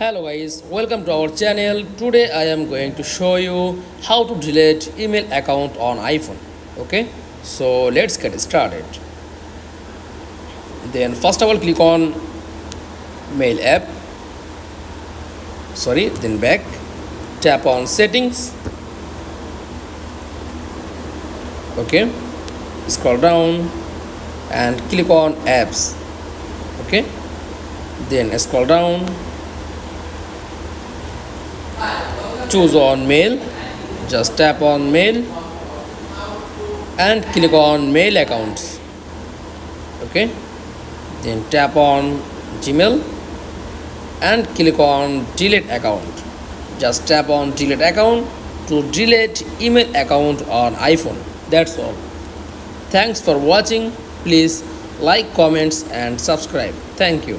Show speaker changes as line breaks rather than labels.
Hello guys, welcome to our channel. Today I am going to show you how to delete email account on iPhone. Okay, so let's get started. Then first of all click on mail app. Then back, tap on settings. Okay, scroll down and click on apps. Okay, then scroll down, choose on mail, just tap on mail and click on mail accounts. Okay, then tap on Gmail and click on delete account. Just tap on delete account to delete email account on iPhone. That's all. Thanks for watching. Please like, comments and subscribe. Thank you.